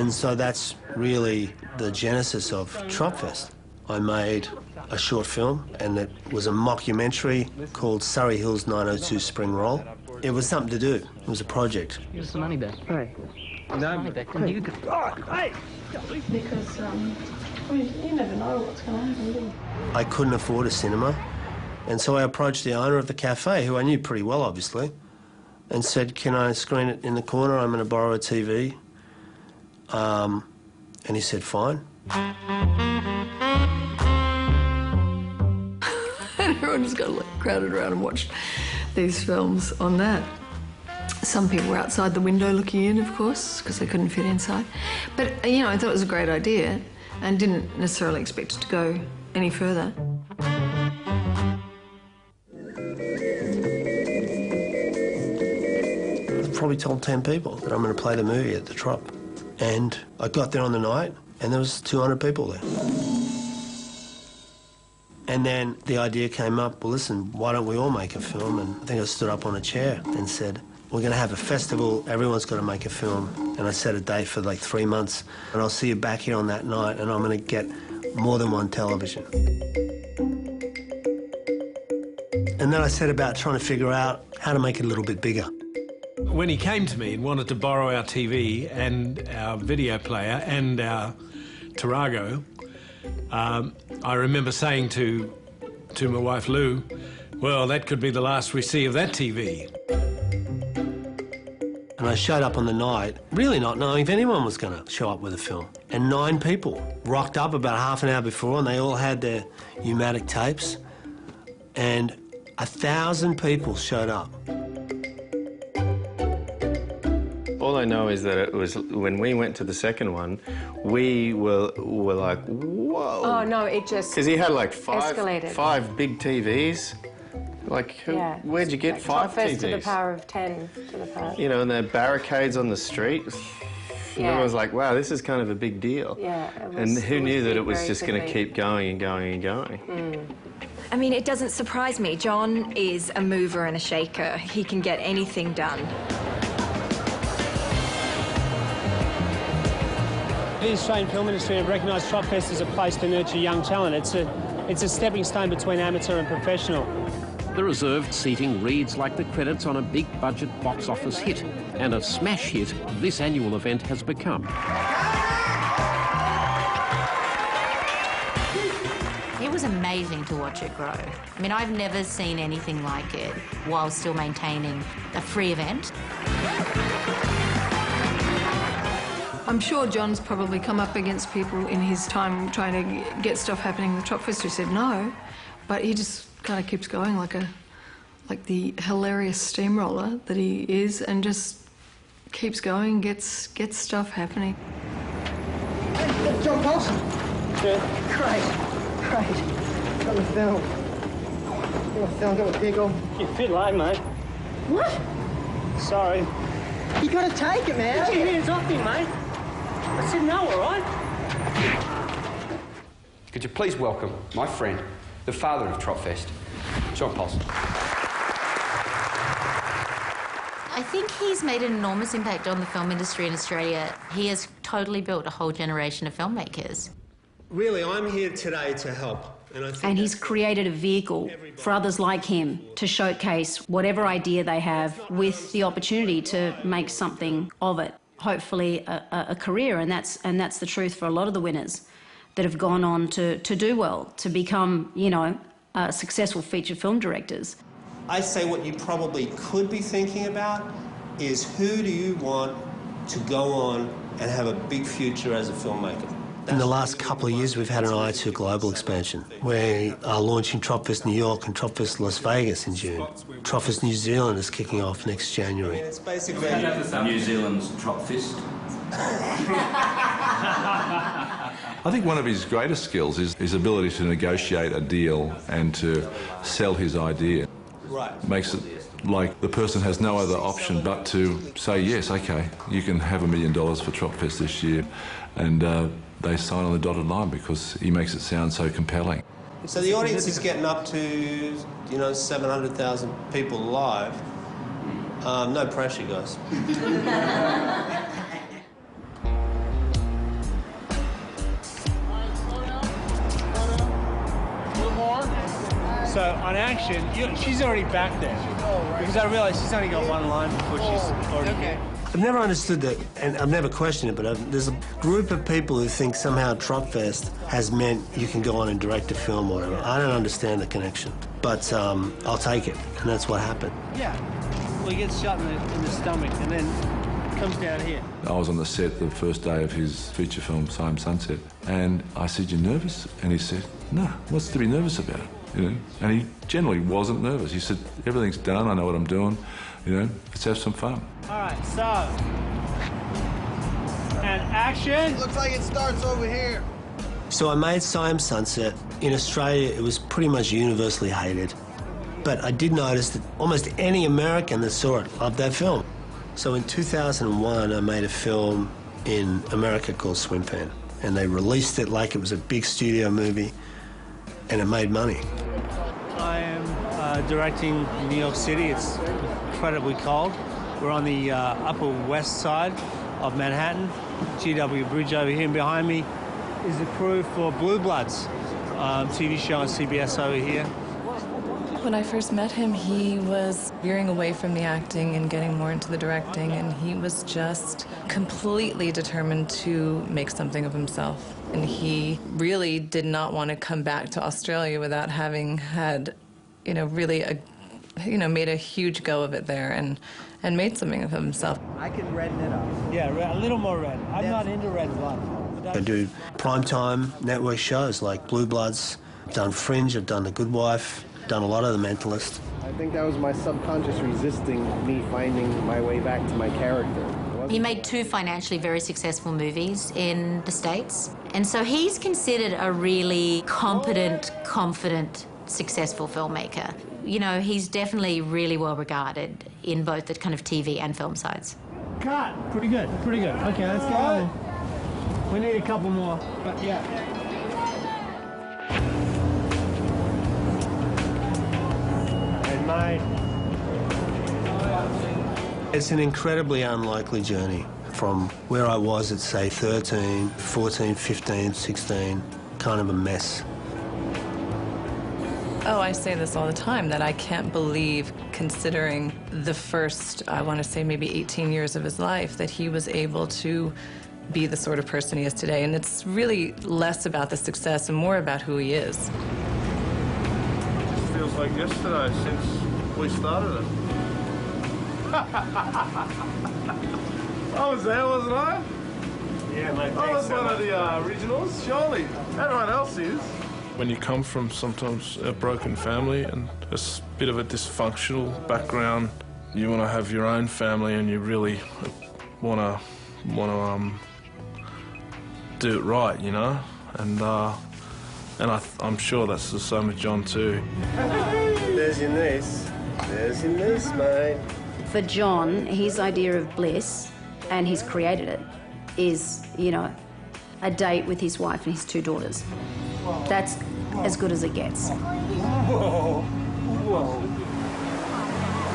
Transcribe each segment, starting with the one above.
And so that's really the genesis of Tropfest. I made a short film, and it was a mockumentary called Surrey Hills 902 Spring Roll. It was something to do. It was a project. Here's the money back. Hey. No. Money back. And you Oh, hey! Because, you never know what's going to happen, do you? I couldn't afford a cinema, and so I approached the owner of the cafe, who I knew pretty well, obviously, and said, can I screen it in the corner? I'm going to borrow a TV. And he said, fine. And everyone just got crowded around and watched these films on that. Some people were outside the window looking in, of course, because they couldn't fit inside. But, I thought it was a great idea and didn't necessarily expect it to go any further. I've probably told 10 people that I'm going to play the movie at the Trop. And I got there on the night, and there was 200 people there. And then the idea came up, well, listen, why don't we all make a film? And I think I stood up on a chair and said, we're going to have a festival, everyone's got to make a film. And I set a date for like 3 months, and I'll see you back here on that night, and I'm going to get more than one television. And then I set about trying to figure out how to make it a little bit bigger. When he came to me and wanted to borrow our TV and our video player and our Tarago, I remember saying to my wife Lou, well, that could be the last we see of that TV. And I showed up on the night, really not knowing if anyone was going to show up with a film. And 9 people rocked up about half an hour before, and they all had their pneumatic tapes. And 1,000 people showed up. All I know is that it was, when we went to the second one, we were like, whoa. Oh, no, it just Because he had like escalated. five big TVs. Like, where'd you get like 5 Tropfest TVs? to the power of 10 to the power. You know, and the barricades on the street. And everyone's like, wow, this is kind of a big deal. Yeah. And who knew that it was just going to keep going and going and going? I mean, it doesn't surprise me. John is a mover and a shaker. He can get anything done. The Australian film industry have recognised Tropfest as a place to nurture young talent. It's a stepping stone between amateur and professional. The reserved seating reads like the credits on a big-budget box office hit, and a smash hit this annual event has become. It was amazing to watch it grow. I mean, I've never seen anything like it while still maintaining a free event. I'm sure John's probably come up against people in his time trying to get stuff happening with Tropfest who said no, but he just kind of keeps going like the hilarious steamroller that he is, and just keeps going, gets stuff happening. Hey, John Paulson. Yeah. Great. Got the film. Got the pickle. You're a bit late, mate. What? Sorry. You gotta take it, man. Get your hands off me, mate. I said no, all right? Could you please welcome my friend, the father of Tropfest, John Paulson. I think he's made an enormous impact on the film industry in Australia. He has totally built a whole generation of filmmakers. Really, I'm here today to help. And he's created a vehicle for others like him to showcase whatever idea they have with the opportunity to make something of it, hopefully a career. And that's the truth for a lot of the winners that have gone on to do well, to become, successful feature film directors. I say what you probably could be thinking about is, who do you want to go on and have a big future as a filmmaker? In the last couple of years, we've had an eye to global expansion. We are launching Tropfest New York and Tropfest Las Vegas in June. Tropfest New Zealand is kicking off next January. It's basically New Zealand's Tropfest. I think one of his greatest skills is his ability to negotiate a deal and to sell his idea. Right. Makes it like the person has no other option but to say, yes, OK, you can have $1 million for Tropfest this year. And they sign on the dotted line because he makes it sound so compelling. So the audience is getting up to, 700,000 people live. No pressure, guys. So on action, she's already back there. Because I realised she's only got one line before she's already here. I've never understood that, and I've never questioned it, but there's a group of people who think somehow Tropfest has meant you can go on and direct a film or whatever. I don't understand the connection, but I'll take it, and that's what happened. Yeah. Well, he gets shot in the stomach and then comes down here. I was on the set the first day of his feature film, Siam Sunset, and I said, "You nervous?" And he said, "No, what's to be nervous about?" You know? And he generally wasn't nervous. He said, "Everything's done, I know what I'm doing, you know, let's have some fun." All right, so. And action. Looks like it starts over here. So I made Siam Sunset. In Australia, it was pretty much universally hated. But I did notice that almost any American that saw it loved that film. So in 2001, I made a film in America called Swim Fan. And they released it like it was a big studio movie, and it made money. I am directing New York City. It's incredibly cold. We're on the upper west side of Manhattan, GW Bridge over here, and behind me is the crew for Blue Bloods, TV show on CBS over here. When I first met him, he was veering away from the acting and getting more into the directing, and he was just completely determined to make something of himself. And he really did not want to come back to Australia without having had, you know, really made a huge go of it there and made something of himself. I can redden it up. Yeah, a little more red. I'm not into red blood. I do primetime network shows like Blue Bloods. I've done Fringe, I've done The Good Wife, done a lot of The Mentalist. I think that was my subconscious resisting me finding my way back to my character. He made 2 financially very successful movies in the States. And so he's considered a really competent, confident, successful filmmaker. You know, he's definitely really well regarded in both the kind of TV and film sides. Cut! Pretty good, pretty good. Okay, let's go. We need a couple more, but yeah. And mate. It's an incredibly unlikely journey from where I was at, say, 13, 14, 15, 16, kind of a mess. Oh, I say this all the time, that I can't believe, considering the first, I want to say maybe 18 years of his life, that he was able to be the sort of person he is today. And it's really less about the success and more about who he is. It just feels like yesterday since we started it. I was there, wasn't I? Yeah, mate. I was one of the originals, surely. Everyone else is. When you come from sometimes a broken family and a bit of a dysfunctional background, you want to have your own family and you really want to do it right, you know. And I'm sure that's the same with John too. There's your niece. There's your niece, mate. For John, his idea of bliss, and he's created it, is, you know, a date with his wife and his 2 daughters. That's as good as it gets. Whoa. Whoa.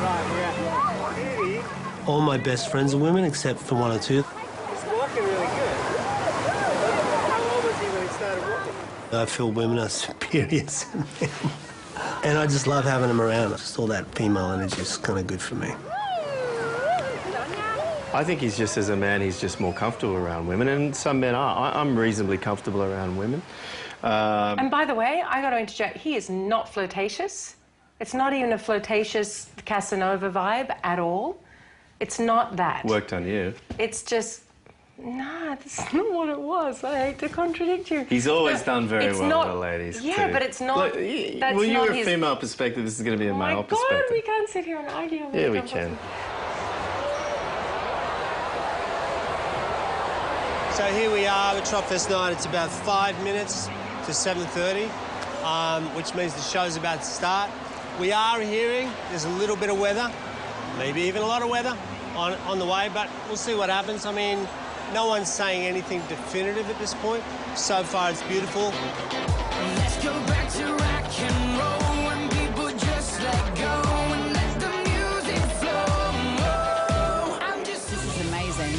Right, All my best friends are women, except for 1 or 2. It's walking really good. How old was he when he started walking? I feel women are superior to men. And I just love having them around. Just all that female energy is kind of good for me. I think he's just, as a man, he's just more comfortable around women, and some men are. I'm reasonably comfortable around women. And by the way, I got to interject, he is not flirtatious. It's not even a flirtatious Casanova vibe at all. It's not that. Worked on you. It's just, nah, that's not what it was. I hate to contradict you. He's always done very well not, with the ladies, yeah, too. but it's not, Look, that's well, not you're his... a female perspective, this is going to be a male God, perspective. we can't sit here and argue. Yeah, we can. So here we are at Tropfest night. It's about 5 minutes to 7:30, which means the show's about to start. We are hearing there's a little bit of weather, maybe even a lot of weather on the way, but we'll see what happens. I mean, no one's saying anything definitive at this point. So far, it's beautiful. Let's go back to rock and roll when people just let go and let the music flow. This is amazing.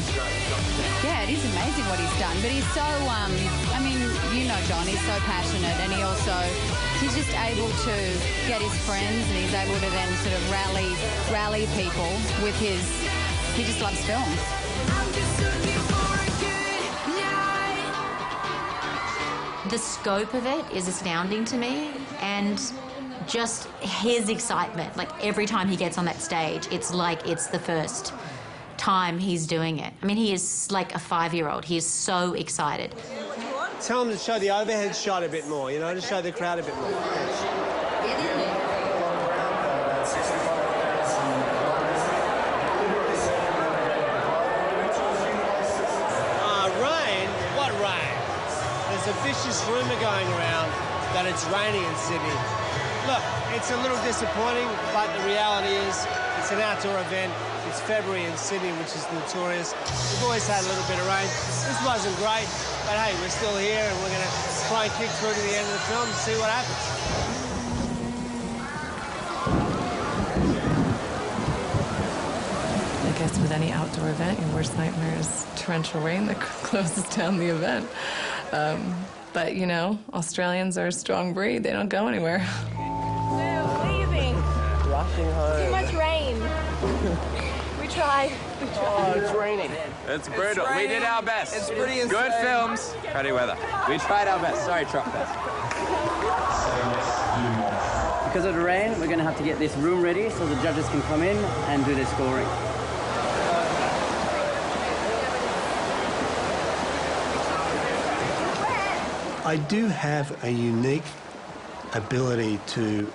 Yeah, it is amazing what he's done. But he's so, I mean, you know John, he's so passionate, and he's just able to get his friends, and he's able to then sort of rally people with his, he just loves films. The scope of it is astounding to me, and just his excitement, like every time he gets on that stage, it's like it's the first time he's doing it. I mean, he is like a 5-year-old. He is so excited. Tell him to show the overhead shot a bit more, you know, to show the crowd a bit more. Rain? What rain? There's a vicious rumour going around that it's raining in Sydney. Look, it's a little disappointing, but the reality is it's an outdoor event. It's February in Sydney, which is notorious. We've always had a little bit of rain. This wasn't great, but hey, we're still here, and we're going to try and kick through to the end of the film and see what happens. I guess with any outdoor event, your worst nightmare is torrential rain that closes down the event. But, you know, Australians are a strong breed. They don't go anywhere. We're leaving. Rushing home. Too much rain. We tried. Oh, it's raining. It's brutal. We did our best. It's pretty insane. Good films. Cruddy weather. We tried our best. Sorry, Tropfest. Because of the rain, we're going to have to get this room ready so the judges can come in and do their scoring. I do have a unique ability to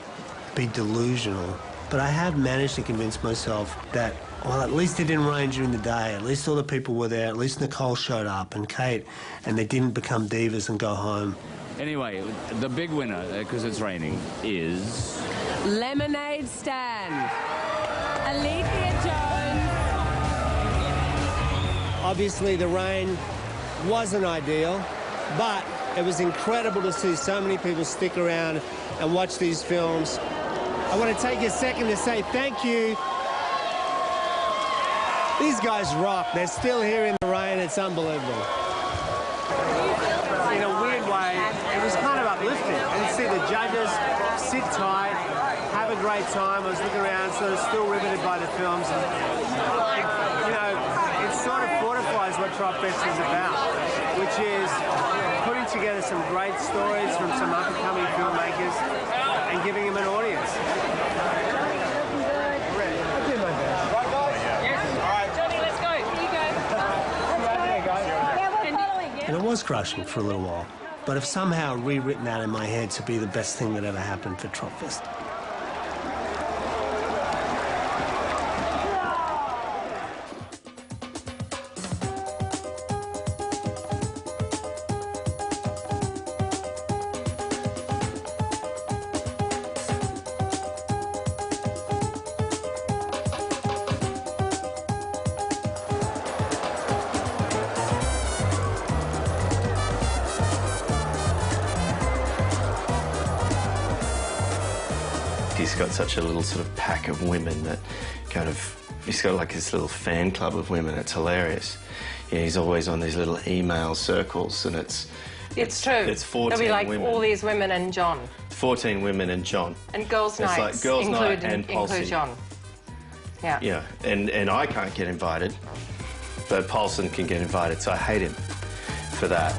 be delusional, but I have managed to convince myself that, well, at least it didn't rain during the day, at least all the people were there, at least Nicole showed up and Kate, and they didn't become divas and go home. Anyway, the big winner, because it's raining, is... Lemonade Stand. Alethea Jones. Obviously, the rain wasn't ideal, but it was incredible to see so many people stick around and watch these films. I want to take a second to say thank you. These guys rock. They're still here in the rain. It's unbelievable. In a weird way, it was kind of uplifting. And to see the judges sit tight, have a great time. I was looking around, sort of still riveted by the films. And, you know, it sort of fortifies what Tropfest is about, which is putting together some great stories from some up-and-coming filmmakers and giving them an audience. I did my best. Right, guys? Yes. All right. Johnny, let's go. Here you go. And it was crushing for a little while, but I've somehow rewritten that in my head to be the best thing that ever happened for Tropfest. He's got such a little sort of pack of women that kind of, he's got like this little fan club of women. It's hilarious. Yeah, he's always on these little email circles, and it's true. It's 14 There'll be like women. all these women and John. 14 women and John. And girls' It's nights like girls' night and include Paulson. John. Yeah. Yeah, and I can't get invited, but Paulson can get invited, so I hate him for that.